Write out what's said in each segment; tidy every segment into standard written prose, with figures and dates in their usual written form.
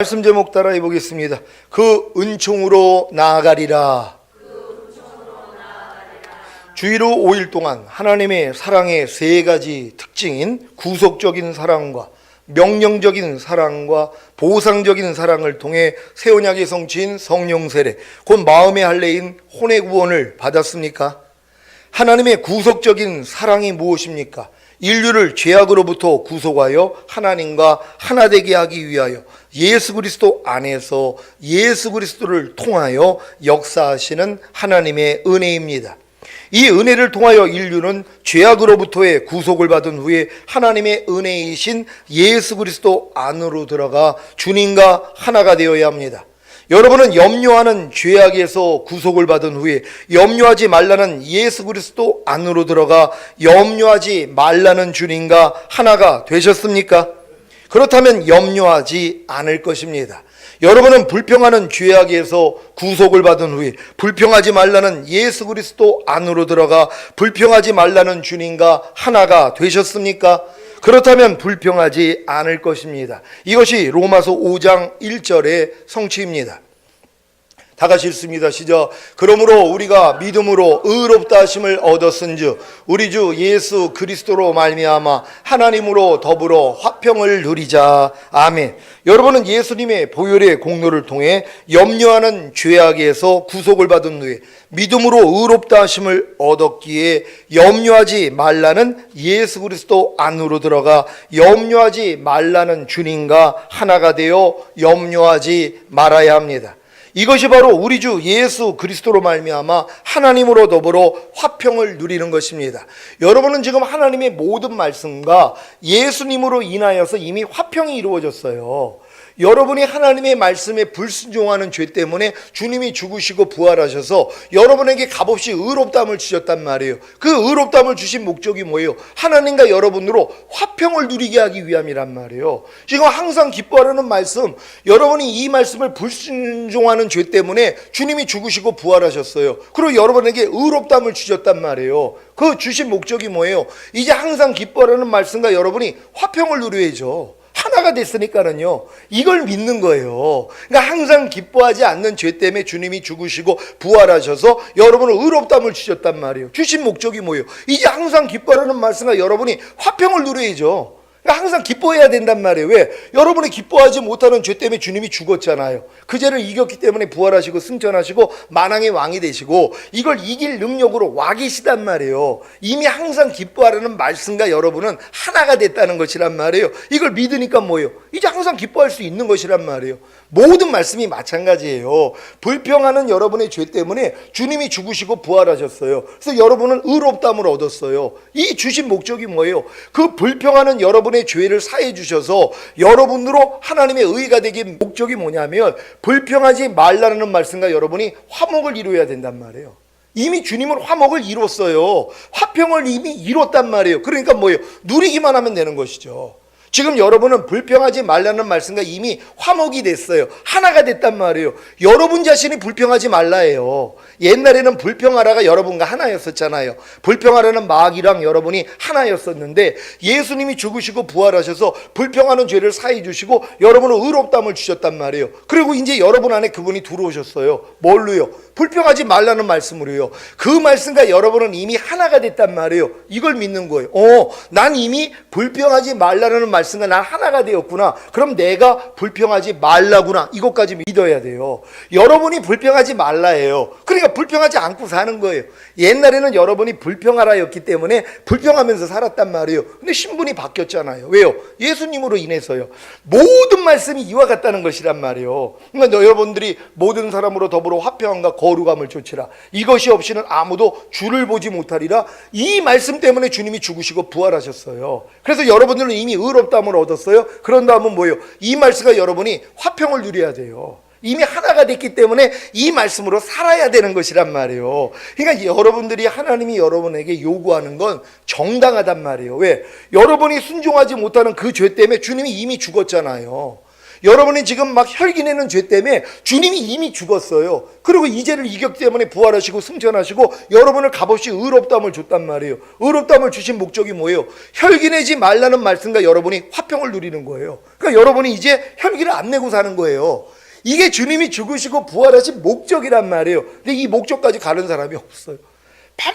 말씀 제목 따라해 보겠습니다. 그 은총으로 나아가리라. 주일로 5일 동안 하나님의 사랑의 세 가지 특징인 구속적인 사랑과 명령적인 사랑과 보상적인 사랑을 통해 새 언약의 성취인 성령 세례, 곧 마음의 할례인 혼의 구원을 받았습니까? 하나님의 구속적인 사랑이 무엇입니까? 인류를 죄악으로부터 구속하여 하나님과 하나 되게 하기 위하여 예수 그리스도 안에서 예수 그리스도를 통하여 역사하시는 하나님의 은혜입니다. 이 은혜를 통하여 인류는 죄악으로부터의 구속을 받은 후에 하나님의 은혜이신 예수 그리스도 안으로 들어가 주님과 하나가 되어야 합니다. 여러분은 염려하는 죄악에서 구속을 받은 후에 염려하지 말라는 예수 그리스도 안으로 들어가 염려하지 말라는 주님과 하나가 되셨습니까? 그렇다면 염려하지 않을 것입니다. 여러분은 불평하는 죄악에서 구속을 받은 후에 불평하지 말라는 예수 그리스도 안으로 들어가 불평하지 말라는 주님과 하나가 되셨습니까? 그렇다면 불평하지 않을 것입니다. 이것이 로마서 5장 1절의 성취입니다. 다 같이 읽습니다. 시작. 그러므로 우리가 믿음으로 의롭다 하심을 얻었은즉 우리 주 예수 그리스도로 말미암아 하나님으로 더불어 화평을 누리자. 아멘. 여러분은 예수님의 보혈의 공로를 통해 염려하는 죄악에서 구속을 받은 후에 믿음으로 의롭다 하심을 얻었기에 염려하지 말라는 예수 그리스도 안으로 들어가 염려하지 말라는 주님과 하나가 되어 염려하지 말아야 합니다. 이것이 바로 우리 주 예수 그리스도로 말미암아 하나님으로 더불어 화평을 누리는 것입니다. 여러분은 지금 하나님의 모든 말씀과 예수님으로 인하여서 이미 화평이 이루어졌어요. 여러분이 하나님의 말씀에 불순종하는 죄 때문에 주님이 죽으시고 부활하셔서 여러분에게 값없이 의롭다함을 주셨단 말이에요. 그 의롭다함을 주신 목적이 뭐예요? 하나님과 여러분으로 화평을 누리게 하기 위함이란 말이에요. 지금 항상 기뻐하라는 말씀, 여러분이 이 말씀을 불순종하는 죄 때문에 주님이 죽으시고 부활하셨어요. 그리고 여러분에게 의롭다함을 주셨단 말이에요. 그 주신 목적이 뭐예요? 이제 항상 기뻐하라는 말씀과 여러분이 화평을 누려야죠. 하나가 됐으니까는요, 이걸 믿는 거예요. 그러니까 항상 기뻐하지 않는 죄 때문에 주님이 죽으시고 부활하셔서 여러분을 의롭다함을 주셨단 말이에요. 주신 목적이 뭐예요? 이제 항상 기뻐하라는 말씀과 여러분이 화평을 누려야죠. 그러니까 항상 기뻐해야 된단 말이에요. 왜? 여러분이 기뻐하지 못하는 죄 때문에 주님이 죽었잖아요. 그 죄를 이겼기 때문에 부활하시고 승천하시고 만왕의 왕이 되시고 이걸 이길 능력으로 와 계시단 말이에요. 이미 항상 기뻐하라는 말씀과 여러분은 하나가 됐다는 것이란 말이에요. 이걸 믿으니까 뭐예요? 이제 항상 기뻐할 수 있는 것이란 말이에요. 모든 말씀이 마찬가지예요. 불평하는 여러분의 죄 때문에 주님이 죽으시고 부활하셨어요. 그래서 여러분은 의롭다함을 얻었어요. 이 주신 목적이 뭐예요? 그 불평하는 여러분의 죄를 사해 주셔서 여러분으로 하나님의 의가 되기 목적이 뭐냐면 불평하지 말라는 말씀과 여러분이 화목을 이루어야 된단 말이에요. 이미 주님은 화목을 이뤘어요. 화평을 이미 이뤘단 말이에요. 그러니까 뭐예요? 누리기만 하면 되는 것이죠. 지금 여러분은 불평하지 말라는 말씀과 이미 화목이 됐어요. 하나가 됐단 말이에요. 여러분 자신이 불평하지 말라예요. 옛날에는 불평하라가 여러분과 하나였었잖아요. 불평하라는 마귀랑 여러분이 하나였었는데 예수님이 죽으시고 부활하셔서 불평하는 죄를 사해 주시고 여러분은 의롭다함을 주셨단 말이에요. 그리고 이제 여러분 안에 그분이 들어오셨어요. 뭘로요? 불평하지 말라는 말씀으로요. 그 말씀과 여러분은 이미 하나가 됐단 말이에요. 이걸 믿는 거예요. 난 이미 불평하지 말라는 말씀과 난 하나가 되었구나. 그럼 내가 불평하지 말라구나. 이것까지 믿어야 돼요. 여러분이 불평하지 말라예요. 그러니까 불평하지 않고 사는 거예요. 옛날에는 여러분이 불평하라였기 때문에 불평하면서 살았단 말이에요. 근데 신분이 바뀌었잖아요. 왜요? 예수님으로 인해서요. 모든 말씀이 이와 같다는 것이란 말이에요. 그러니까 여러분들이 모든 사람으로 더불어 화평함과 거룩함을 좇으라. 이것이 없이는 아무도 주를 보지 못하리라. 이 말씀 때문에 주님이 죽으시고 부활하셨어요. 그래서 여러분들은 이미 의롭다함을 얻었어요. 그런 다음은 뭐예요? 이 말씀과 여러분이 화평을 누려야 돼요. 이미 하나가 됐기 때문에 이 말씀으로 살아야 되는 것이란 말이에요. 그러니까 여러분들이 하나님이 여러분에게 요구하는 건 정당하단 말이에요. 왜? 여러분이 순종하지 못하는 그 죄 때문에 주님이 이미 죽었잖아요. 여러분이 지금 막 혈기내는 죄 때문에 주님이 이미 죽었어요. 그리고 이 죄를 이겼기 때문에 부활하시고 승천하시고 여러분을 값없이 의롭다함을 줬단 말이에요. 의롭다함을 주신 목적이 뭐예요? 혈기내지 말라는 말씀과 여러분이 화평을 누리는 거예요. 그러니까 여러분이 이제 혈기를 안 내고 사는 거예요. 이게 주님이 죽으시고 부활하신 목적이란 말이에요. 근데 이 목적까지 가는 사람이 없어요.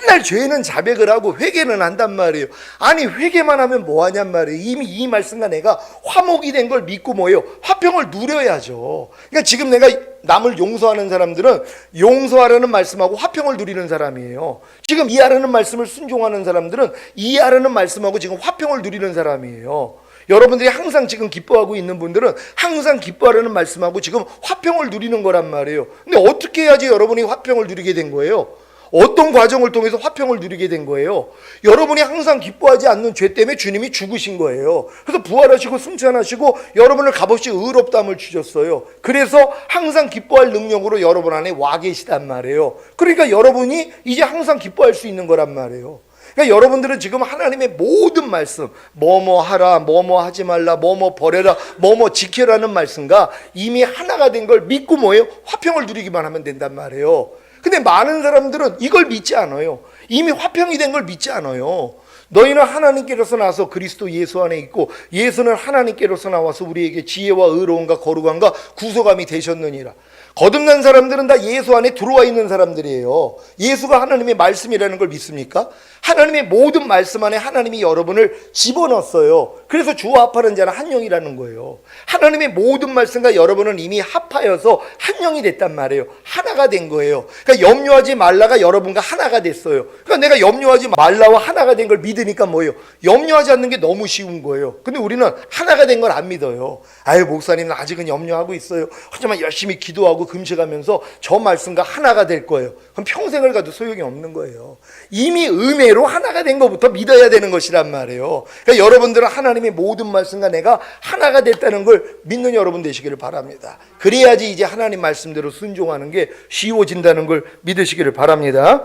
맨날 죄는 자백을 하고 회개는 한단 말이에요. 아니 회개만 하면 뭐하냔 말이에요. 이미 이 말씀과 내가 화목이 된 걸 믿고 뭐예요? 화평을 누려야죠. 그러니까 지금 내가 남을 용서하는 사람들은 용서하라는 말씀하고 화평을 누리는 사람이에요. 지금 이해하라는 말씀을 순종하는 사람들은 이해하라는 말씀하고 지금 화평을 누리는 사람이에요. 여러분들이 항상 지금 기뻐하고 있는 분들은 항상 기뻐하라는 말씀하고 지금 화평을 누리는 거란 말이에요. 근데 어떻게 해야지 여러분이 화평을 누리게 된 거예요? 어떤 과정을 통해서 화평을 누리게 된 거예요? 여러분이 항상 기뻐하지 않는 죄 때문에 주님이 죽으신 거예요. 그래서 부활하시고 승천하시고 여러분을 값없이 의롭다함을 주셨어요. 그래서 항상 기뻐할 능력으로 여러분 안에 와 계시단 말이에요. 그러니까 여러분이 이제 항상 기뻐할 수 있는 거란 말이에요. 그러니까 여러분들은 지금 하나님의 모든 말씀, 뭐뭐 하라, 뭐뭐 하지 말라, 뭐뭐 버려라, 뭐뭐 지켜라는 말씀과 이미 하나가 된 걸 믿고 뭐예요? 화평을 누리기만 하면 된단 말이에요. 근데 많은 사람들은 이걸 믿지 않아요. 이미 화평이 된 걸 믿지 않아요. 너희는 하나님께로서 나서 그리스도 예수 안에 있고 예수는 하나님께로서 나와서 우리에게 지혜와 의로움과 거룩함과 구속함이 되셨느니라. 거듭난 사람들은 다 예수 안에 들어와 있는 사람들이에요. 예수가 하나님의 말씀이라는 걸 믿습니까? 하나님의 모든 말씀 안에 하나님이 여러분을 집어넣었어요. 그래서 주와 합하는 자는 한 영이라는 거예요. 하나님의 모든 말씀과 여러분은 이미 합하여서 한 영이 됐단 말이에요. 하나가 된 거예요. 그러니까 염려하지 말라가 여러분과 하나가 됐어요. 그러니까 내가 염려하지 말라와 하나가 된 걸 믿으니까 뭐예요? 염려하지 않는 게 너무 쉬운 거예요. 근데 우리는 하나가 된 걸 안 믿어요. 아유 목사님은 아직은 염려하고 있어요. 하지만 열심히 기도하고 금식하면서 저 말씀과 하나가 될 거예요. 그럼 평생을 가도 소용이 없는 거예요. 이미 음해로 하나가 된 것부터 믿어야 되는 것이란 말이에요. 그러니까 여러분들은 하나님의 모든 말씀과 내가 하나가 됐다는 걸 믿는 여러분 되시기를 바랍니다. 그래야지 이제 하나님 말씀대로 순종하는 게 쉬워진다는 걸 믿으시기를 바랍니다.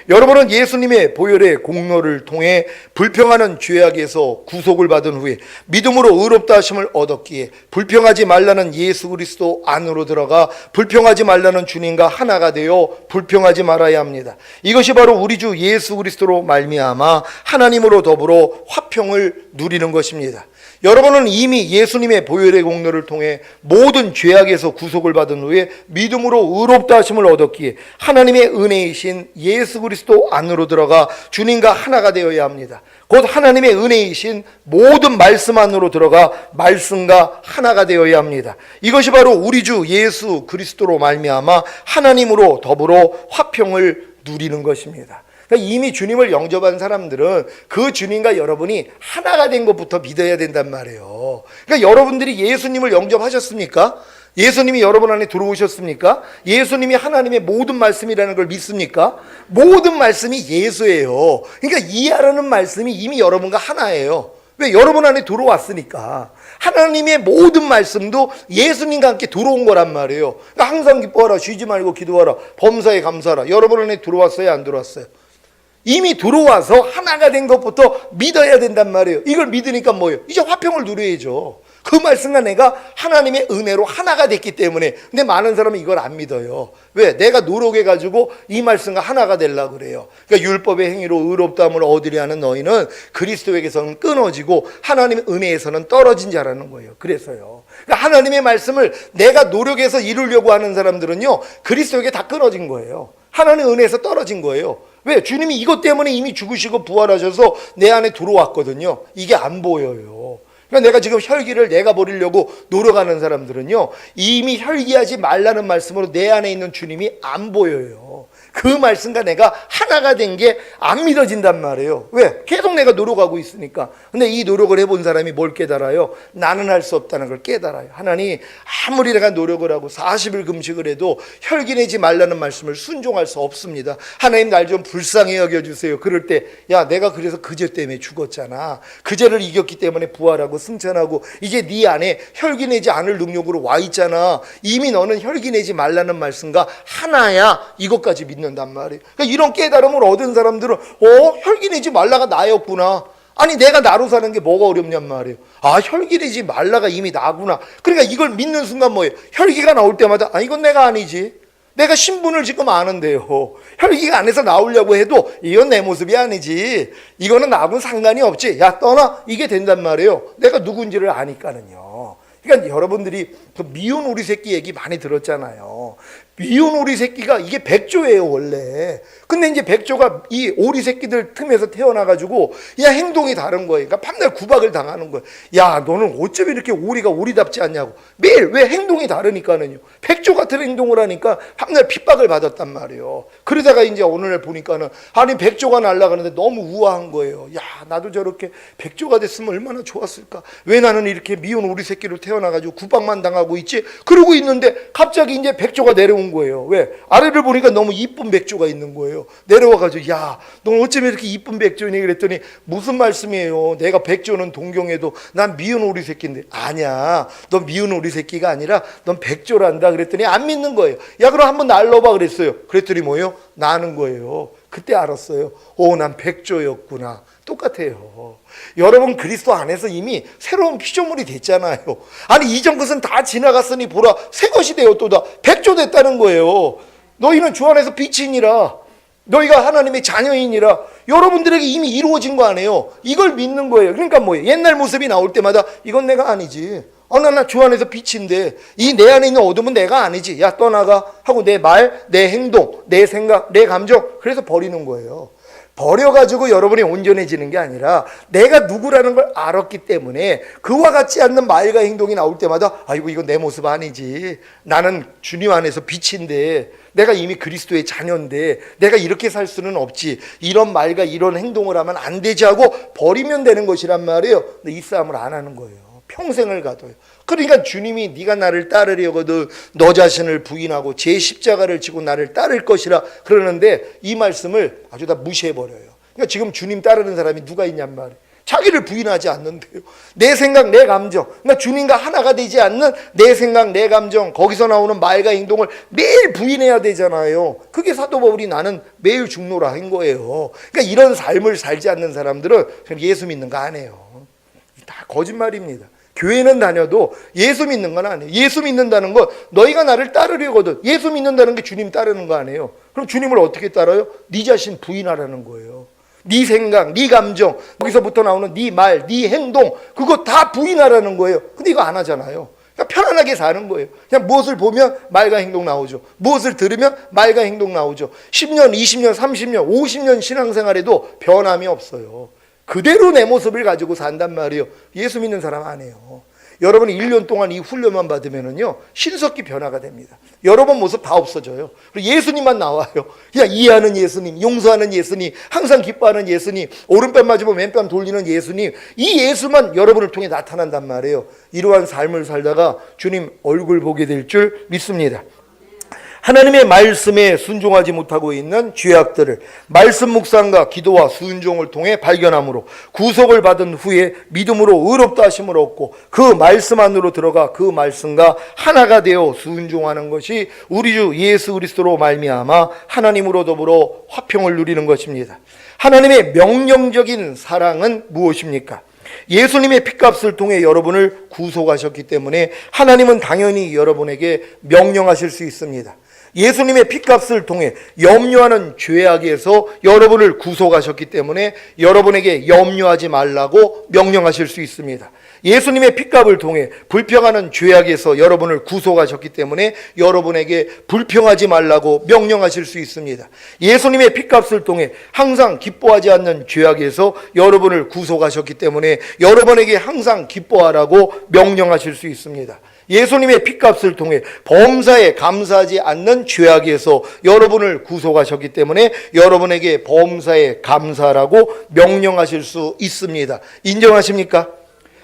여러분은 예수님의 보혈의 공로를 통해 불평하는 죄악에서 구속을 받은 후에 믿음으로 의롭다 하심을 얻었기에 불평하지 말라는 예수 그리스도 안으로 들어가 불평하지 말라는 주님과 하나가 되어 불평하지 말아야 합니다. 이것이 바로 우리 주 예수 그리스도로 말미암아 하나님으로 더불어 화평을 누리는 것입니다. 여러분은 이미 예수님의 보혈의 공로를 통해 모든 죄악에서 구속을 받은 후에 믿음으로 의롭다 하심을 얻었기에 하나님의 은혜이신 예수 그리스도 안으로 들어가 주님과 하나가 되어야 합니다. 곧 하나님의 은혜이신 모든 말씀 안으로 들어가 말씀과 하나가 되어야 합니다. 이것이 바로 우리 주 예수 그리스도로 말미암아 하나님으로 더불어 화평을 누리는 것입니다. 그러니까 이미 주님을 영접한 사람들은 그 주님과 여러분이 하나가 된 것부터 믿어야 된단 말이에요. 그러니까 여러분들이 예수님을 영접하셨습니까? 예수님이 여러분 안에 들어오셨습니까? 예수님이 하나님의 모든 말씀이라는 걸 믿습니까? 모든 말씀이 예수예요. 그러니까 이해하라는 말씀이 이미 여러분과 하나예요. 왜? 여러분 안에 들어왔으니까. 하나님의 모든 말씀도 예수님과 함께 들어온 거란 말이에요. 그러니까 항상 기뻐하라, 쉬지 말고 기도하라, 범사에 감사하라. 여러분 안에 들어왔어요, 안 들어왔어요? 이미 들어와서 하나가 된 것부터 믿어야 된단 말이에요. 이걸 믿으니까 뭐예요? 이제 화평을 누려야죠. 그 말씀과 내가 하나님의 은혜로 하나가 됐기 때문에. 근데 많은 사람은 이걸 안 믿어요. 왜? 내가 노력해가지고 이 말씀과 하나가 되려고 그래요. 그러니까 율법의 행위로 의롭다함을 얻으려 하는 너희는 그리스도에게서는 끊어지고 하나님의 은혜에서는 떨어진 자라는 거예요. 그래서요. 그러니까 하나님의 말씀을 내가 노력해서 이루려고 하는 사람들은요, 그리스도에게 다 끊어진 거예요. 하나님의 은혜에서 떨어진 거예요. 왜? 주님이 이것 때문에 이미 죽으시고 부활하셔서 내 안에 들어왔거든요. 이게 안 보여요. 그러니까 내가 지금 혈기를 내가 버리려고 노력하는 사람들은요, 이미 혈기하지 말라는 말씀으로 내 안에 있는 주님이 안 보여요. 그 말씀과 내가 하나가 된 게 안 믿어진단 말이에요. 왜? 계속 내가 노력하고 있으니까. 근데 이 노력을 해본 사람이 뭘 깨달아요? 나는 할 수 없다는 걸 깨달아요. 하나님, 아무리 내가 노력을 하고 40일 금식을 해도 혈기내지 말라는 말씀을 순종할 수 없습니다. 하나님, 날 좀 불쌍히 여겨주세요. 그럴 때, 야, 내가 그래서 그 죄 때문에 죽었잖아. 그 죄를 이겼기 때문에 부활하고 승천하고 이제 네 안에 혈기내지 않을 능력으로 와 있잖아. 이미 너는 혈기내지 말라는 말씀과 하나야. 이것까지 믿는단 말이에요. 그러니까 이런 깨달음을 얻은 사람들은 혈기내지 말라가 나였구나. 아니 내가 나로 사는 게 뭐가 어렵냔 말이에요. 아, 혈기이지 말라가 이미 나구나. 그러니까 이걸 믿는 순간 뭐예요? 혈기가 나올 때마다 아, 이건 내가 아니지. 내가 신분을 지금 아는데요. 혈기가 안에서 나오려고 해도 이건 내 모습이 아니지. 이거는 나하고는 상관이 없지. 야, 떠나. 이게 된단 말이에요. 내가 누군지를 아니까는요. 그러니까 여러분들이 그 미운 오리 새끼 얘기 많이 들었잖아요. 미운 오리 새끼가 이게 백조예요, 원래. 근데 이제 백조가 이 오리 새끼들 틈에서 태어나가지고, 야, 행동이 다른 거예요. 그러니까 밤날 구박을 당하는 거예요. 야, 너는 어쩜 이렇게 오리가 오리답지 않냐고. 매일 왜 행동이 다르니까는요. 백조 같은 행동을 하니까 밤날 핍박을 받았단 말이에요. 그러다가 이제 어느 날 보니까는, 아니, 백조가 날아가는데 너무 우아한 거예요. 야, 나도 저렇게 백조가 됐으면 얼마나 좋았을까. 왜 나는 이렇게 미운 오리 새끼로 태어나가지고 구박만 당하고 있지? 그러고 있는데 갑자기 이제 백조가 내려온 거예요. 왜? 아래를 보니까 너무 이쁜 백조가 있는 거예요. 내려와가지고 야, 너 어쩜 이렇게 이쁜 백조니? 그랬더니 무슨 말씀이에요? 내가 백조는 동경해도 난 미운 오리 새끼인데. 아니야, 너 미운 오리 새끼가 아니라 넌 백조란다. 그랬더니 안 믿는 거예요. 야, 그럼 한번 날러봐 그랬어요. 그랬더니 뭐예요? 나는 거예요. 그때 알았어요. 오, 난 백조였구나. 똑같아요. 여러분 그리스도 안에서 이미 새로운 피조물이 됐잖아요. 아니 이전 것은 다 지나갔으니 보라 새 것이 되었도다. 백조 됐다는 거예요. 너희는 주 안에서 빛이니라. 너희가 하나님의 자녀이니라. 여러분들에게 이미 이루어진 거 아니에요. 이걸 믿는 거예요. 그러니까 뭐예요? 옛날 모습이 나올 때마다 이건 내가 아니지. 나 주 안에서 빛인데 이 내 안에 있는 어둠은 내가 아니지. 야, 떠나가 하고 내 말, 내 행동, 내 생각, 내 감정, 그래서 버리는 거예요. 버려가지고 여러분이 온전해지는 게 아니라 내가 누구라는 걸 알았기 때문에 그와 같지 않는 말과 행동이 나올 때마다 아이고 이건 내 모습 아니지. 나는 주님 안에서 빛인데 내가 이미 그리스도의 자녀인데 내가 이렇게 살 수는 없지. 이런 말과 이런 행동을 하면 안 되지 하고 버리면 되는 것이란 말이에요. 근데 이 싸움을 안 하는 거예요. 평생을 가둬요. 그러니까 주님이 네가 나를 따르려거든 너 자신을 부인하고 제 십자가를 지고 나를 따를 것이라 그러는데 이 말씀을 아주 다 무시해버려요. 그러니까 지금 주님 따르는 사람이 누가 있냔 말이에요. 자기를 부인하지 않는데요. 내 생각, 내 감정. 그러니까 주님과 하나가 되지 않는 내 생각, 내 감정. 거기서 나오는 말과 행동을 매일 부인해야 되잖아요. 그게 사도 바울이 나는 매일 죽노라 한 거예요. 그러니까 이런 삶을 살지 않는 사람들은 예수 믿는 거 아니에요. 다 거짓말입니다. 교회는 다녀도 예수 믿는 건 아니에요. 예수 믿는다는 건 너희가 나를 따르려거든. 예수 믿는다는 게 주님 따르는 거 아니에요. 그럼 주님을 어떻게 따라요? 네 자신 부인하라는 거예요. 네 생각, 네 감정, 거기서부터 나오는 네 말, 네 행동 그거 다 부인하라는 거예요. 근데 이거 안 하잖아요. 그러니까 편안하게 사는 거예요. 그냥 무엇을 보면 말과 행동 나오죠. 무엇을 들으면 말과 행동 나오죠. 10년, 20년, 30년, 50년 신앙생활에도 변함이 없어요. 그대로 내 모습을 가지고 산단 말이에요. 예수 믿는 사람 아니에요. 여러분이 1년 동안 이 훈련만 받으면은요, 신석기 변화가 됩니다. 여러분 모습 다 없어져요. 그리고 예수님만 나와요. 그냥 이해하는 예수님, 용서하는 예수님, 항상 기뻐하는 예수님, 오른뺨 맞으면 왼뺨 돌리는 예수님, 이 예수만 여러분을 통해 나타난단 말이에요. 이러한 삶을 살다가 주님 얼굴 보게 될 줄 믿습니다. 하나님의 말씀에 순종하지 못하고 있는 죄악들을 말씀 묵상과 기도와 순종을 통해 발견함으로 구속을 받은 후에 믿음으로 의롭다 하심을 얻고 그 말씀 안으로 들어가 그 말씀과 하나가 되어 순종하는 것이 우리 주 예수 그리스도로 말미암아 하나님으로 더불어 화평을 누리는 것입니다. 하나님의 명령적인 사랑은 무엇입니까? 예수님의 핏값을 통해 여러분을 구속하셨기 때문에 하나님은 당연히 여러분에게 명령하실 수 있습니다. 예수님의 핏값을 통해 염려하는 죄악에서 여러분을 구속하셨기 때문에 여러분에게 염려하지 말라고 명령하실 수 있습니다. 예수님의 핏값을 통해 불평하는 죄악에서 여러분을 구속하셨기 때문에 여러분에게 불평하지 말라고 명령하실 수 있습니다. 예수님의 핏값을 통해 항상 기뻐하지 않는 죄악에서 여러분을 구속하셨기 때문에 여러분에게 항상 기뻐하라고 명령하실 수 있습니다. 예수님의 핏값을 통해 범사에 감사하지 않는 죄악에서 여러분을 구속하셨기 때문에 여러분에게 범사에 감사하라고 명령하실 수 있습니다. 인정하십니까?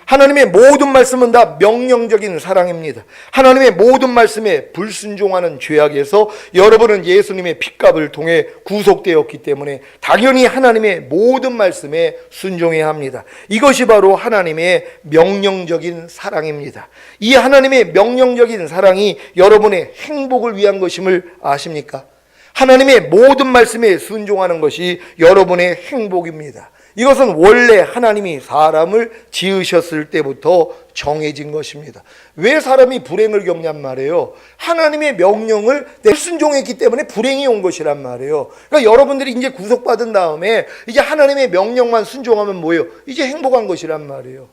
하나님의 모든 말씀은 다 명령적인 사랑입니다. 하나님의 모든 말씀에 불순종하는 죄악에서 여러분은 예수님의 핏값을 통해 구속되었기 때문에 당연히 하나님의 모든 말씀에 순종해야 합니다. 이것이 바로 하나님의 명령적인 사랑입니다. 이 하나님의 명령적인 사랑이 여러분의 행복을 위한 것임을 아십니까? 하나님의 모든 말씀에 순종하는 것이 여러분의 행복입니다. 이것은 원래 하나님이 사람을 지으셨을 때부터 정해진 것입니다. 왜 사람이 불행을 겪냔 말이에요. 하나님의 명령을 순종했기 때문에 불행이 온 것이란 말이에요. 그러니까 여러분들이 이제 구속받은 다음에 이제 하나님의 명령만 순종하면 뭐예요? 이제 행복한 것이란 말이에요.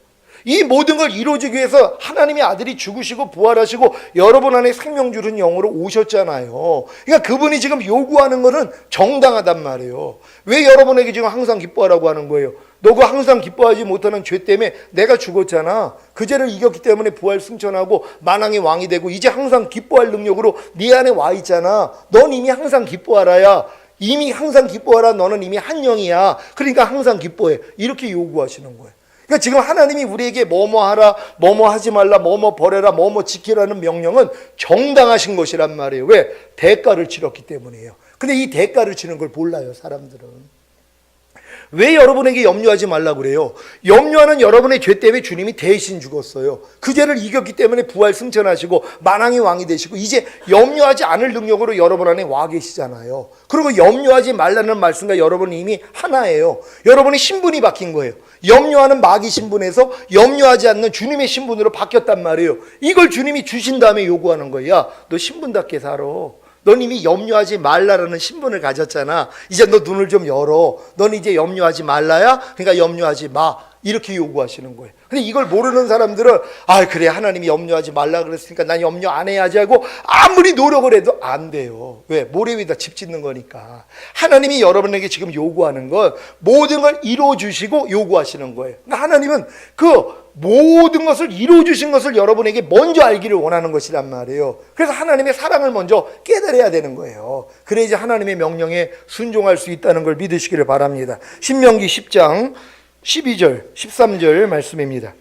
이 모든 걸 이루어지기 위해서 하나님의 아들이 죽으시고 부활하시고 여러분 안에 생명 주는 영으로 오셨잖아요. 그러니까 그분이 지금 요구하는 것은 정당하단 말이에요. 왜 여러분에게 지금 항상 기뻐하라고 하는 거예요? 너가 항상 기뻐하지 못하는 죄 때문에 내가 죽었잖아. 그 죄를 이겼기 때문에 부활 승천하고 만왕의 왕이 되고 이제 항상 기뻐할 능력으로 네 안에 와 있잖아. 넌 이미 항상 기뻐하라야. 이미 항상 기뻐하라. 너는 이미 한 영이야. 그러니까 항상 기뻐해. 이렇게 요구하시는 거예요. 그러니까 지금 하나님이 우리에게 뭐뭐 하라, 뭐뭐 하지 말라, 뭐뭐 버려라, 뭐뭐 지키라는 명령은 정당하신 것이란 말이에요. 왜? 대가를 치렀기 때문이에요. 근데 이 대가를 치는 걸 몰라요, 사람들은. 왜 여러분에게 염려하지 말라고 그래요? 염려하는 여러분의 죄 때문에 주님이 대신 죽었어요. 그 죄를 이겼기 때문에 부활 승천하시고 만왕의 왕이 되시고 이제 염려하지 않을 능력으로 여러분 안에 와 계시잖아요. 그리고 염려하지 말라는 말씀과 여러분이 이미 하나예요. 여러분의 신분이 바뀐 거예요. 염려하는 마귀 신분에서 염려하지 않는 주님의 신분으로 바뀌었단 말이에요. 이걸 주님이 주신 다음에 요구하는 거야. 야, 너 신분답게 살아. 넌 이미 염려하지 말라라는 신분을 가졌잖아. 이제 너 눈을 좀 열어. 넌 이제 염려하지 말라야. 그러니까 염려하지 마. 이렇게 요구하시는 거예요. 근데 이걸 모르는 사람들은 아 그래 하나님이 염려하지 말라 그랬으니까 난 염려 안 해야지 하고 아무리 노력을 해도 안 돼요. 왜? 모래 위에다 집 짓는 거니까. 하나님이 여러분에게 지금 요구하는 건 모든 걸 이루어주시고 요구하시는 거예요. 그러니까 하나님은 그 모든 것을 이루어주신 것을 여러분에게 먼저 알기를 원하는 것이란 말이에요. 그래서 하나님의 사랑을 먼저 깨달아야 되는 거예요. 그래야지 하나님의 명령에 순종할 수 있다는 걸 믿으시기를 바랍니다. 신명기 10장 12절 13절 말씀입니다.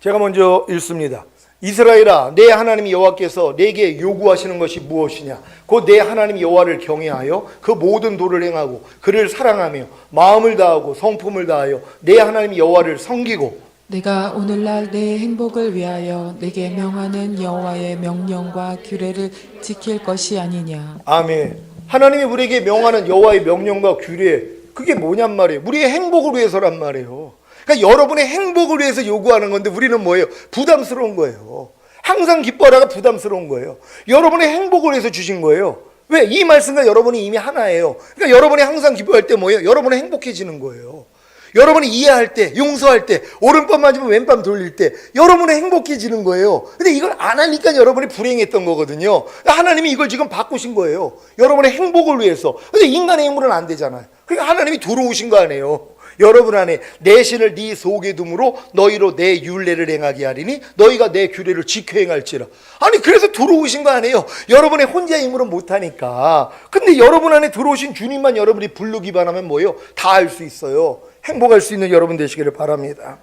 제가 먼저 읽습니다. 이스라엘아, 내 하나님 여호와께서 내게 요구하시는 것이 무엇이냐? 곧 내 하나님 여호와를 경외하여 그 모든 도를 행하고 그를 사랑하며 마음을 다하고 성품을 다하여 내 하나님 여호와를 섬기고 내가 오늘날 내 행복을 위하여 내게 명하는 여호와의 명령과 규례를 지킬 것이 아니냐. 아멘. 하나님이 우리에게 명하는 여호와의 명령과 규례, 그게 뭐냔 말이에요. 우리의 행복을 위해서란 말이에요. 그러니까 여러분의 행복을 위해서 요구하는 건데 우리는 뭐예요? 부담스러운 거예요. 항상 기뻐하라가 부담스러운 거예요. 여러분의 행복을 위해서 주신 거예요. 왜? 이 말씀과 여러분이 이미 하나예요. 그러니까 여러분이 항상 기뻐할 때 뭐예요? 여러분은 행복해지는 거예요. 여러분이 이해할 때, 용서할 때, 오른밤 맞으면 왼밤 돌릴 때 여러분은 행복해지는 거예요. 근데 이걸 안 하니까 여러분이 불행했던 거거든요. 하나님이 이걸 지금 바꾸신 거예요. 여러분의 행복을 위해서. 근데 인간의 힘으로는 안 되잖아요. 그러니까 하나님이 들어오신 거 아니에요. 여러분 안에 내 신을 네 속에 둠으로 너희로 내 율례를 행하게 하리니 너희가 내 규례를 지켜 행할지라. 아니 그래서 들어오신 거 아니에요. 여러분의 혼자의 힘으로 못하니까. 근데 여러분 안에 들어오신 주님만 여러분이 부르기만 하면 뭐예요? 다 할 수 있어요. 행복할 수 있는 여러분 되시기를 바랍니다.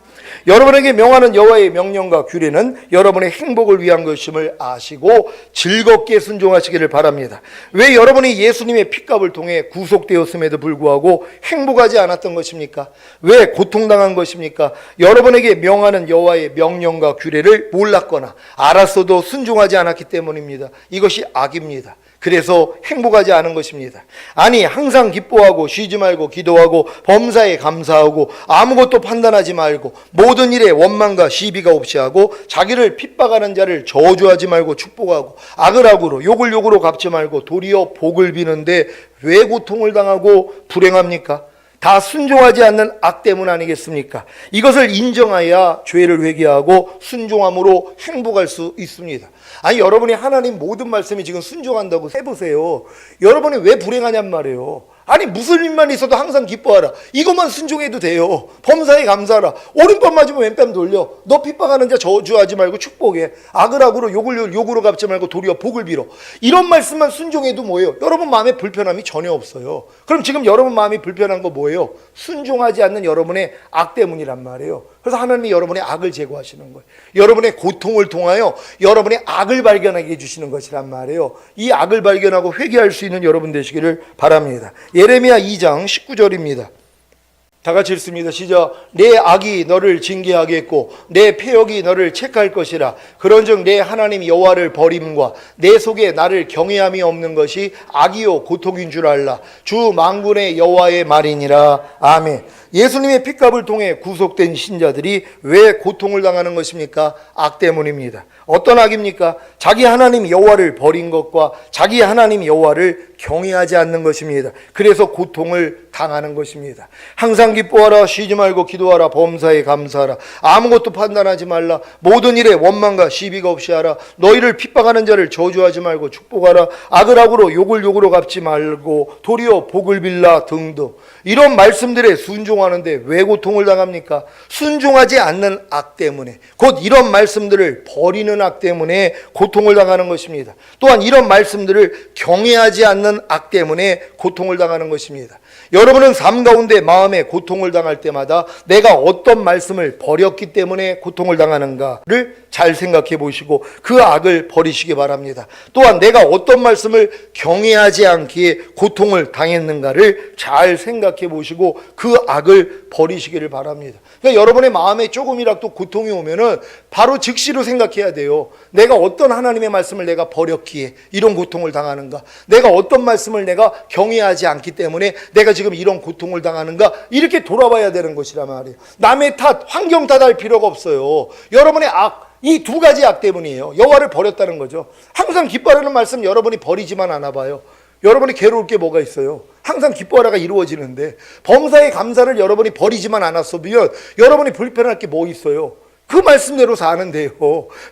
여러분에게 명하는 여호와의 명령과 규례는 여러분의 행복을 위한 것임을 아시고 즐겁게 순종하시기를 바랍니다. 왜 여러분이 예수님의 피값을 통해 구속되었음에도 불구하고 행복하지 않았던 것입니까? 왜 고통당한 것입니까? 여러분에게 명하는 여호와의 명령과 규례를 몰랐거나 알았어도 순종하지 않았기 때문입니다. 이것이 악입니다. 그래서 행복하지 않은 것입니다. 아니 항상 기뻐하고 쉬지 말고 기도하고 범사에 감사하고 아무것도 판단하지 말고 모든 일에 원망과 시비가 없이 하고 자기를 핍박하는 자를 저주하지 말고 축복하고 악을 악으로 욕을 욕으로 갚지 말고 도리어 복을 비는데 왜 고통을 당하고 불행합니까? 다 순종하지 않는 악 때문 아니겠습니까? 이것을 인정하여야 죄를 회개하고 순종함으로 행복할 수 있습니다. 아니 여러분이 하나님 모든 말씀이 지금 순종한다고 해보세요. 여러분이 왜 불행하냔 말이에요. 아니 무슨 일만 있어도 항상 기뻐하라. 이것만 순종해도 돼요. 범사에 감사하라. 오른밤 맞으면 왼밤 돌려. 너 핍박하는 자 저주하지 말고 축복해. 악을 악으로 욕을 욕으로 갚지 말고 도리어 복을 빌어. 이런 말씀만 순종해도 뭐예요? 여러분 마음에 불편함이 전혀 없어요. 그럼 지금 여러분 마음이 불편한 거 뭐예요? 순종하지 않는 여러분의 악 때문이란 말이에요. 그래서 하나님이 여러분의 악을 제거하시는 거예요. 여러분의 고통을 통하여 여러분의 악을 발견하게 해주시는 것이란 말이에요. 이 악을 발견하고 회개할 수 있는 여러분 되시기를 바랍니다. 예레미야 2장 19절입니다. 다 같이 읽습니다. 시작. 내 악이 너를 징계하겠고 내 패역이 너를 책할 것이라. 그런즉 내 하나님 여호와를 버림과 내 속에 나를 경외함이 없는 것이 악이요 고통인 줄 알라. 주 만군의 여호와의 말이니라. 아멘. 예수님의 핏값을 통해 구속된 신자들이 왜 고통을 당하는 것입니까? 악 때문입니다. 어떤 악입니까? 자기 하나님 여호와를 버린 것과 자기 하나님 여호와를 경외하지 않는 것입니다. 그래서 고통을 당하는 것입니다. 항상 기뻐하라, 쉬지 말고 기도하라, 범사에 감사하라, 아무것도 판단하지 말라, 모든 일에 원망과 시비가 없이 하라, 너희를 핍박하는 자를 저주하지 말고 축복하라, 악을 악으로 욕을 욕으로 갚지 말고 도리어 복을 빌라 등등. 이런 말씀들에 순종하는데 왜 고통을 당합니까? 순종하지 않는 악 때문에, 곧 이런 말씀들을 버리는 악 때문에 고통을 당하는 것입니다. 또한 이런 말씀들을 경외하지 않는 악 때문에 고통을 당하는 것입니다. 여러분은 삶 가운데 마음에 고통을 당할 때마다 내가 어떤 말씀을 버렸기 때문에 고통을 당하는가를 잘 생각해 보시고 그 악을 버리시기 바랍니다. 또한 내가 어떤 말씀을 경외하지 않기에 고통을 당했는가를 잘 생각해 보시고 그 악을 버리시기를 바랍니다. 그러니까 여러분의 마음에 조금이라도 고통이 오면은 바로 즉시로 생각해야 돼요. 내가 어떤 하나님의 말씀을 내가 버렸기에 이런 고통을 당하는가? 내가 어떤 말씀을 내가 경외하지 않기 때문에 내가 지금 이런 고통을 당하는가? 이렇게 돌아봐야 되는 것이란 말이에요. 남의 탓, 환경 탓할 필요가 없어요. 여러분의 악, 이 두 가지 악 때문이에요. 여호와를 버렸다는 거죠. 항상 기뻐하라는 말씀 여러분이 버리지만 않아 봐요. 여러분이 괴로울 게 뭐가 있어요? 항상 기뻐하라가 이루어지는데 범사의 감사를 여러분이 버리지만 않았으면 여러분이 불편할 게 뭐 있어요? 그 말씀대로 사는데요.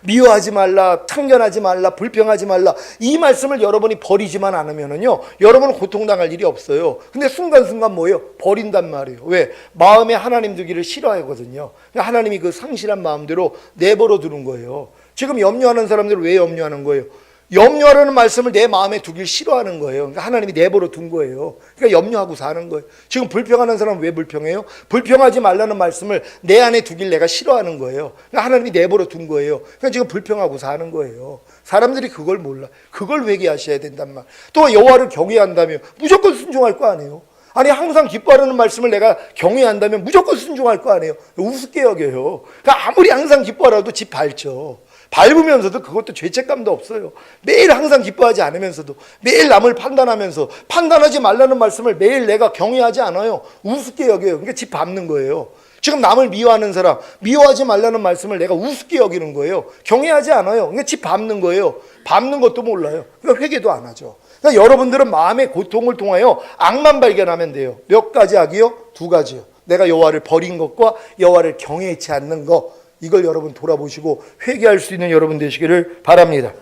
미워하지 말라, 참견하지 말라, 불평하지 말라, 이 말씀을 여러분이 버리지만 않으면은요, 여러분은 고통당할 일이 없어요. 근데 순간순간 뭐예요? 버린단 말이에요. 왜? 마음에 하나님 두기를 싫어하거든요. 하나님이 그 상실한 마음대로 내버려 두는 거예요. 지금 염려하는 사람들은 왜 염려하는 거예요? 염려하라는 말씀을 내 마음에 두길 싫어하는 거예요. 그러니까 하나님이 내버려 둔 거예요. 그러니까 염려하고 사는 거예요. 지금 불평하는 사람은 왜 불평해요? 불평하지 말라는 말씀을 내 안에 두길 내가 싫어하는 거예요. 그러니까 하나님이 내버려 둔 거예요. 그러니까 지금 불평하고 사는 거예요. 사람들이 그걸 몰라. 그걸 회개하셔야 된단 말. 또 여호와를 경외한다면 무조건 순종할 거 아니에요. 아니 항상 기뻐하라는 말씀을 내가 경외한다면 무조건 순종할 거 아니에요. 우습게 여겨요. 그러니까 아무리 항상 기뻐하라도 집 밟죠. 밟으면서도 그것도 죄책감도 없어요. 매일 항상 기뻐하지 않으면서도 매일 남을 판단하면서 판단하지 말라는 말씀을 매일 내가 경외하지 않아요. 우습게 여겨요. 그러니까 집 밟는 거예요. 지금 남을 미워하는 사람, 미워하지 말라는 말씀을 내가 우습게 여기는 거예요. 경외하지 않아요. 그러니까 집 밟는 거예요. 밟는 것도 몰라요. 그러니까 회개도 안 하죠. 그러니까 여러분들은 마음의 고통을 통하여 악만 발견하면 돼요. 몇 가지 악이요? 두 가지요. 내가 여호와를 버린 것과 여호와를 경외치 않는 것. 이걸 여러분 돌아보시고 회개할 수 있는 여러분 되시기를 바랍니다.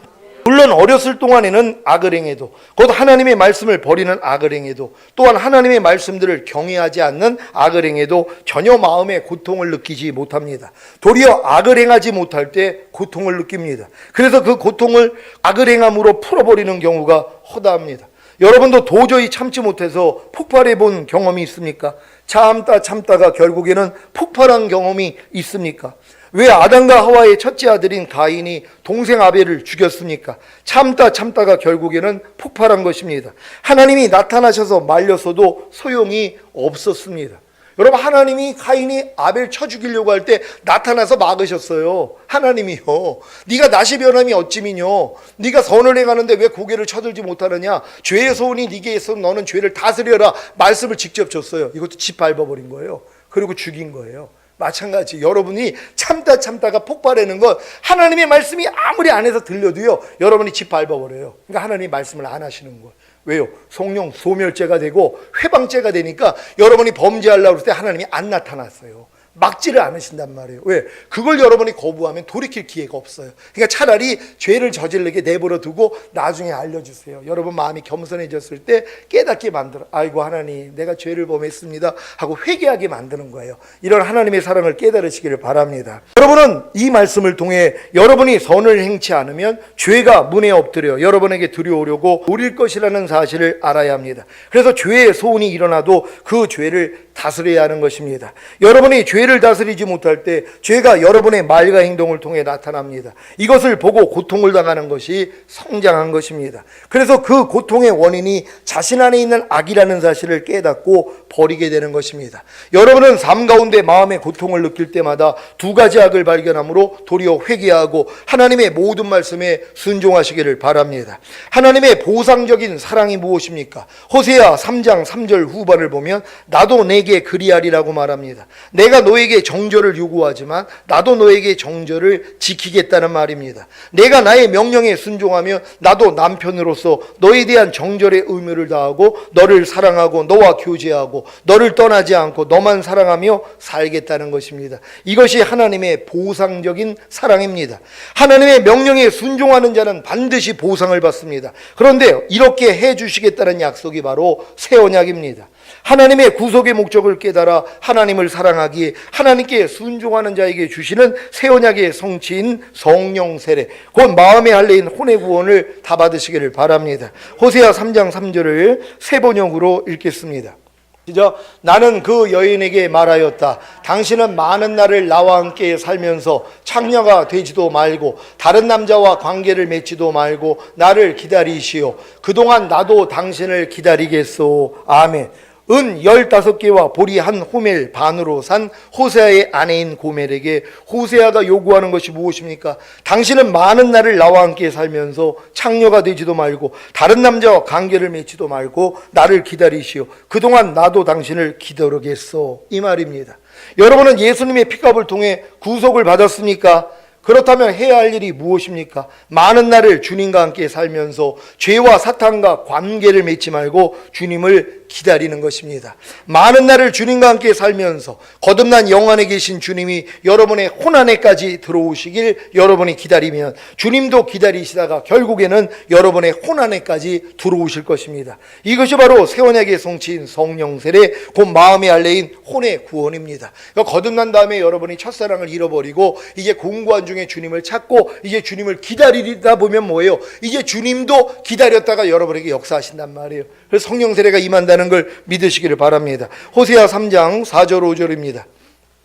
물론 어렸을 동안에는 악을 행해도, 곧 하나님의 말씀을 버리는 악을 행해도, 또한 하나님의 말씀들을 경외하지 않는 악을 행해도 전혀 마음에 고통을 느끼지 못합니다. 도리어 악을 행하지 못할 때 고통을 느낍니다. 그래서 그 고통을 악을 행함으로 풀어버리는 경우가 허다합니다. 여러분도 도저히 참지 못해서 폭발해 본 경험이 있습니까? 참다가 결국에는 폭발한 경험이 있습니까? 왜 아담과 하와의 첫째 아들인 가인이 동생 아벨을 죽였습니까? 참다가 결국에는 폭발한 것입니다. 하나님이 나타나셔서 말렸어도 소용이 없었습니다. 여러분, 하나님이 가인이 아벨 쳐 죽이려고 할 때 나타나서 막으셨어요. 하나님이요. 네가 낫이 변함이 어찌미뇨. 네가 선을 행하는데 왜 고개를 쳐들지 못하느냐. 죄의 소원이 네게 있어 너는 죄를 다스려라. 말씀을 직접 줬어요. 이것도 집 밟아버린 거예요. 그리고 죽인 거예요. 마찬가지 여러분이 참다가 폭발하는 건 하나님의 말씀이 아무리 안에서 들려도요, 여러분이 집 밟아버려요. 그러니까 하나님이 말씀을 안 하시는 거예요. 왜요? 성령 소멸죄가 되고 회방죄가 되니까 여러분이 범죄하려고 할 때 하나님이 안 나타났어요. 막지를 않으신단 말이에요. 왜? 그걸 여러분이 거부하면 돌이킬 기회가 없어요. 그러니까 차라리 죄를 저지르게 내버려 두고 나중에 알려주세요. 여러분 마음이 겸손해졌을 때 깨닫게 만들어. 아이고 하나님, 내가 죄를 범했습니다 하고 회개하게 만드는 거예요. 이런 하나님의 사랑을 깨달으시기를 바랍니다. 여러분은 이 말씀을 통해 여러분이 선을 행치 않으면 죄가 문에 엎드려 여러분에게 들여오려고 노릴 것이라는 사실을 알아야 합니다. 그래서 죄의 소원이 일어나도 그 죄를 다스려야 하는 것입니다. 여러분이 죄 죄를 다스리지 못할 때 죄가 여러분의 말과 행동을 통해 나타납니다. 이것을 보고 고통을 당하는 것이 성장한 것입니다. 그래서 그 고통의 원인이 자신 안에 있는 악이라는 사실을 깨닫고 버리게 되는 것입니다. 여러분은 삶 가운데 마음의 고통을 느낄 때마다 두 가지 악을 발견함으로 도리어 회개하고 하나님의 모든 말씀에 순종하시기를 바랍니다. 하나님의 보상적인 사랑이 무엇입니까? 호세아 3장 3절 후반을 보면 나도 내게 그리하리라고 말합니다. 내가 너에게 정죄를 요구하지만 나도 너에게 정죄를 지키겠다는 말입니다. 내가 나의 명령에 순종하면 나도 남편으로서 너에 대한 정죄의 의무를 다하고 너를 사랑하고 너와 교제하고 너를 떠나지 않고 너만 사랑하며 살겠다는 것입니다. 이것이 하나님의 보상적인 사랑입니다. 하나님의 명령에 순종하는 자는 반드시 보상을 받습니다. 그런데 이렇게 해주시겠다는 약속이 바로 새 언약입니다. 하나님의 구속의 목적을 깨달아 하나님을 사랑하기에 하나님께 순종하는 자에게 주시는 새 언약의 성취인 성령 세례, 곧 마음의 할례인 혼의 구원을 다 받으시기를 바랍니다. 호세아 3장 3절을 새 번역으로 읽겠습니다. 나는 그 여인에게 말하였다. 당신은 많은 날을 나와 함께 살면서 창녀가 되지도 말고 다른 남자와 관계를 맺지도 말고 나를 기다리시오. 그동안 나도 당신을 기다리겠소. 아멘. 은 15개와 보리 한 호멜 반으로 산 호세아의 아내인 고멜에게 호세아가 요구하는 것이 무엇입니까? 당신은 많은 날을 나와 함께 살면서 창녀가 되지도 말고 다른 남자와 관계를 맺지도 말고 나를 기다리시오. 그동안 나도 당신을 기다리겠소. 이 말입니다. 여러분은 예수님의 피값을 통해 구속을 받았습니까? 그렇다면 해야 할 일이 무엇입니까? 많은 날을 주님과 함께 살면서 죄와 사탄과 관계를 맺지 말고 주님을 기다리는 것입니다. 많은 날을 주님과 함께 살면서 거듭난 영 안에 계신 주님이 여러분의 혼안에까지 들어오시길 여러분이 기다리면 주님도 기다리시다가 결국에는 여러분의 혼안에까지 들어오실 것입니다. 이것이 바로 새 언약의 성취인 성령 세례, 곧 마음의 할례인 혼의 구원입니다. 그러니까 거듭난 다음에 여러분이 첫사랑을 잃어버리고 이제 공고한 중에 주님을 찾고 이제 주님을 기다리다 보면 뭐예요? 이제 주님도 기다렸다가 여러분에게 역사하신단 말이에요. 그래서 성령 세례가 임한다는 걸 믿으시기를 바랍니다. 호세아 3장 4절 5절입니다.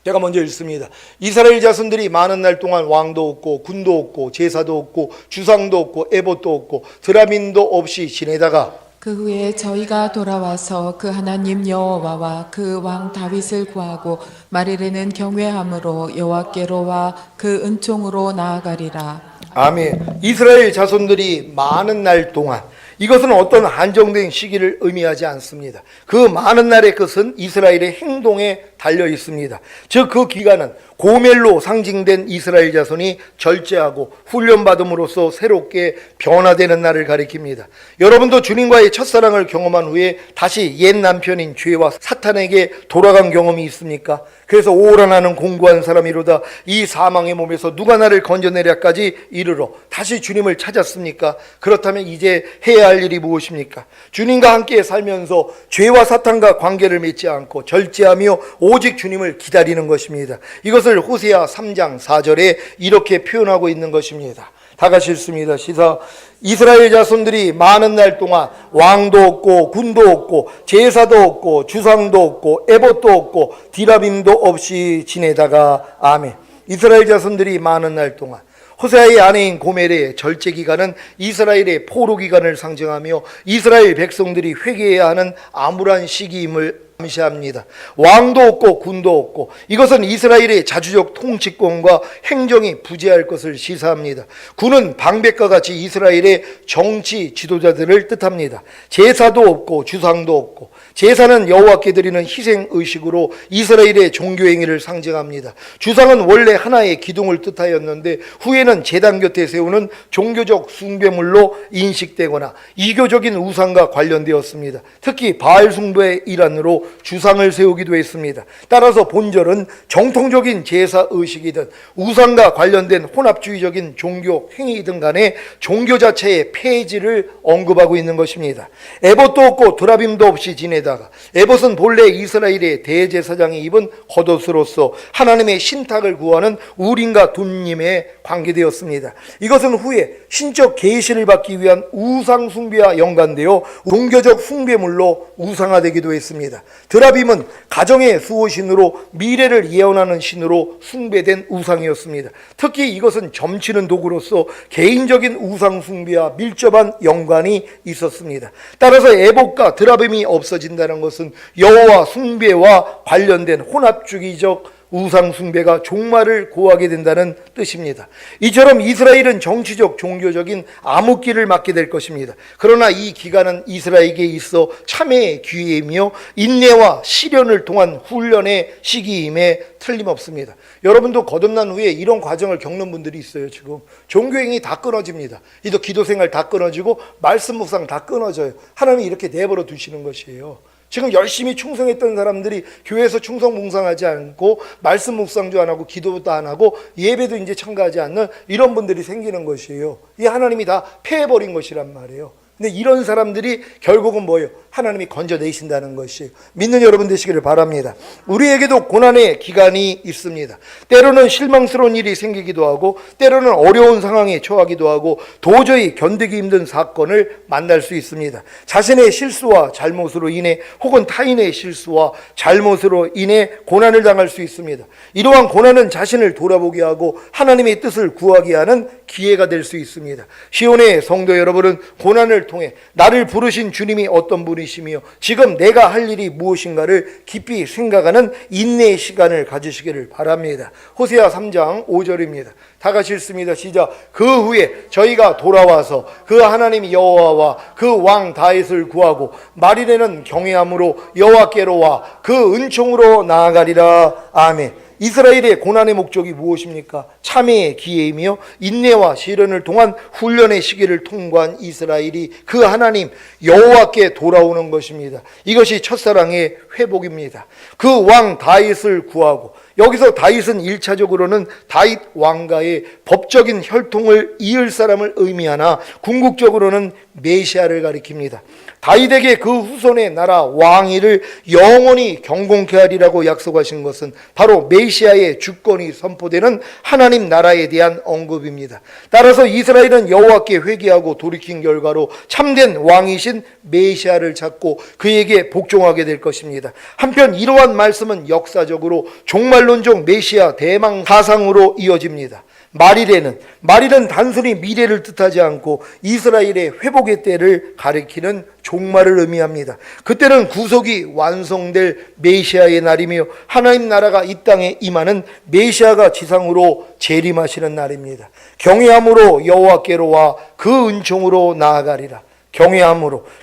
제가 먼저 읽습니다. 이스라엘 자손들이 많은 날 동안 왕도 없고 군도 없고 제사도 없고 주상도 없고 에봇도 없고 드라민도 없이 지내다가 그 후에 저희가 돌아와서 그 하나님 여호와와 그 왕 다윗을 구하고 말일에는 경외함으로 여호와께로와 그 은총으로 나아가리라. 아멘. 이스라엘 자손들이 많은 날 동안, 이것은 어떤 한정된 시기를 의미하지 않습니다. 그 많은 날의 것은 이스라엘의 행동에 달려 있습니다. 즉 그 기간은 고멜로 상징된 이스라엘 자손이 절제하고 훈련받음으로써 새롭게 변화되는 날을 가리킵니다. 여러분도 주님과의 첫사랑을 경험한 후에 다시 옛 남편인 죄와 사탄에게 돌아간 경험이 있습니까? 그래서 오라나는 공고한 사람이로다 이 사망의 몸에서 누가 나를 건져내랴까지 이르러 다시 주님을 찾았습니까? 그렇다면 이제 해야 할 일이 무엇입니까? 주님과 함께 살면서 죄와 사탄과 관계를 맺지 않고 절제하며 오직 주님을 기다리는 것입니다. 이것을 호세아 3장 4절에 이렇게 표현하고 있는 것입니다. 다 같이 읽습니다. 시작. 이스라엘 자손들이 많은 날 동안 왕도 없고 군도 없고 제사도 없고 주상도 없고 에봇도 없고 디라빔도 없이 지내다가 아멘. 이스라엘 자손들이 많은 날 동안, 호세아의 아내인 고멜의 절제 기간은 이스라엘의 포로 기간을 상징하며 이스라엘 백성들이 회개해야 하는 암울한 시기임을 암시합니다. 왕도 없고 군도 없고, 이것은 이스라엘의 자주적 통치권과 행정이 부재할 것을 시사합니다. 군은 방백과 같이 이스라엘의 정치 지도자들을 뜻합니다. 제사도 없고 주상도 없고, 제사는 여호와께 드리는 희생 의식으로 이스라엘의 종교 행위를 상징합니다. 주상은 원래 하나의 기둥을 뜻하였는데 후에는 제단 곁에 세우는 종교적 숭배물로 인식되거나 이교적인 우상과 관련되었습니다. 특히 바알 숭배의 일환으로 주상을 세우기도 했습니다. 따라서 본절은 정통적인 제사 의식이든 우상과 관련된 혼합주의적인 종교 행위든 간에 종교 자체의 폐지를 언급하고 있는 것입니다. 에봇도 없고 드라빔도 없이 지내다가, 에봇은 본래 이스라엘의 대제사장이 입은 겉옷으로서 하나님의 신탁을 구하는 우림과 둠림에 관계되었습니다. 이것은 후에 신적 계시를 받기 위한 우상 숭배와 연관되어 종교적 숭배물로 우상화되기도 했습니다. 드라빔은 가정의 수호신으로 미래를 예언하는 신으로 숭배된 우상이었습니다. 특히 이것은 점치는 도구로서 개인적인 우상 숭배와 밀접한 연관이 있었습니다. 따라서 에봇과 드라빔이 없어진다는 것은 여호와 숭배와 관련된 혼합주의적 우상 숭배가 종말을 고하게 된다는 뜻입니다. 이처럼 이스라엘은 정치적 종교적인 암흑기를 맞게 될 것입니다. 그러나 이 기간은 이스라엘에게 있어 참회의 기회이며 인내와 시련을 통한 훈련의 시기임에 틀림없습니다. 여러분도 거듭난 후에 이런 과정을 겪는 분들이 있어요. 지금 종교행위 다 끊어집니다. 이도 기도생활 다 끊어지고 말씀 묵상 다 끊어져요. 하나님이 이렇게 내버려 두시는 것이에요. 지금 열심히 충성했던 사람들이 교회에서 충성 묵상하지 않고 말씀 묵상도 안 하고 기도도 안 하고 예배도 이제 참가하지 않는 이런 분들이 생기는 것이에요. 이 하나님이 다 패해버린 것이란 말이에요. 근데 이런 사람들이 결국은 뭐예요? 하나님이 건져내신다는 것이 믿는 여러분 되시기를 바랍니다. 우리에게도 고난의 기간이 있습니다. 때로는 실망스러운 일이 생기기도 하고 때로는 어려운 상황에 처하기도 하고 도저히 견디기 힘든 사건을 만날 수 있습니다. 자신의 실수와 잘못으로 인해 혹은 타인의 실수와 잘못으로 인해 고난을 당할 수 있습니다. 이러한 고난은 자신을 돌아보게 하고 하나님의 뜻을 구하게 하는 기회가 될 수 있습니다. 시온의 성도 여러분은 고난을 통해 나를 부르신 주님이 어떤 분이시며 지금 내가 할 일이 무엇인가를 깊이 생각하는 인내의 시간을 가지시기를 바랍니다. 호세아 3장 5절입니다. 다 같이 읽습니다. 시작. 그 후에 저희가 돌아와서 그 하나님 여호와와 그 왕 다윗을 구하고 말일에는 경외함으로 여호와께로 와 그 은총으로 나아가리라. 아멘. 이스라엘의 고난의 목적이 무엇입니까? 참회의 기회이며 인내와 시련을 통한 훈련의 시기를 통과한 이스라엘이 그 하나님 여호와께 돌아오는 것입니다. 이것이 첫사랑의 회복입니다. 그 왕 다윗을 구하고, 여기서 다윗은 1차적으로는 다윗 왕가의 법적인 혈통을 이을 사람을 의미하나 궁극적으로는 메시아를 가리킵니다. 다윗에게 그 후손의 나라 왕위를 영원히 경공케 하리라고 약속하신 것은 바로 메시아의 주권이 선포되는 하나님 나라에 대한 언급입니다. 따라서 이스라엘은 여호와께 회개하고 돌이킨 결과로 참된 왕이신 메시아를 찾고 그에게 복종하게 될 것입니다. 한편 이러한 말씀은 역사적으로 종말론적 메시아 대망 사상으로 이어집니다. 말일은 단순히 미래를 뜻하지 않고 이스라엘의 회복의 때를 가리키는 종말을 의미합니다. 그때는 구속이 완성될 메시아의 날이며 하나님 나라가 이 땅에 임하는 메시아가 지상으로 재림하시는 날입니다. 경외함으로 여호와께로 와 그 은총으로 나아가리라.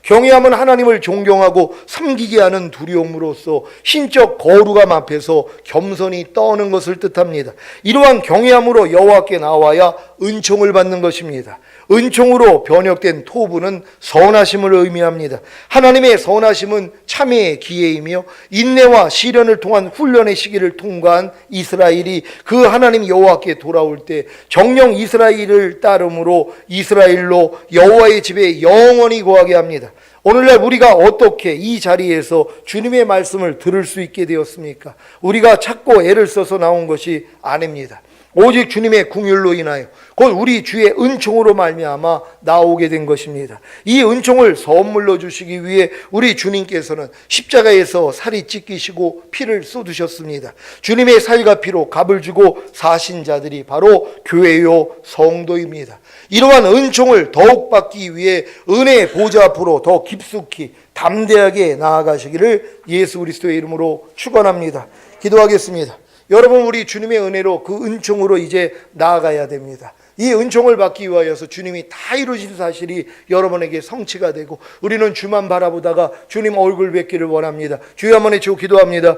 경외함은 하나님을 존경하고 섬기게 하는 두려움으로써 신적 거룩함 앞에서 겸손히 떠는 것을 뜻합니다. 이러한 경외함으로 여호와께 나와야 은총을 받는 것입니다. 은총으로 번역된 토부는 선하심을 의미합니다. 하나님의 선하심은 참회의 기회이며 인내와 시련을 통한 훈련의 시기를 통과한 이스라엘이 그 하나님 여호와께 돌아올 때 정령 이스라엘을 따름으로 이스라엘로 여호와의 집에 영원히 거하게 합니다. 오늘날 우리가 어떻게 이 자리에서 주님의 말씀을 들을 수 있게 되었습니까? 우리가 찾고 애를 써서 나온 것이 아닙니다. 오직 주님의 긍휼로 인하여 곧 우리 주의 은총으로 말미암아 나오게 된 것입니다. 이 은총을 선물로 주시기 위해 우리 주님께서는 십자가에서 살이 찢기시고 피를 쏟으셨습니다. 주님의 살과 피로 값을 주고 사신 자들이 바로 교회요 성도입니다. 이러한 은총을 더욱 받기 위해 은혜의 보좌 앞으로 더 깊숙이 담대하게 나아가시기를 예수 그리스도의 이름으로 축원합니다. 기도하겠습니다. 여러분, 우리 주님의 은혜로 그 은총으로 이제 나아가야 됩니다. 이 은총을 받기 위하여서 주님이 다 이루신 사실이 여러분에게 성취가 되고 우리는 주만 바라보다가 주님 얼굴 뵙기를 원합니다. 주여 한번 외치고 기도합니다.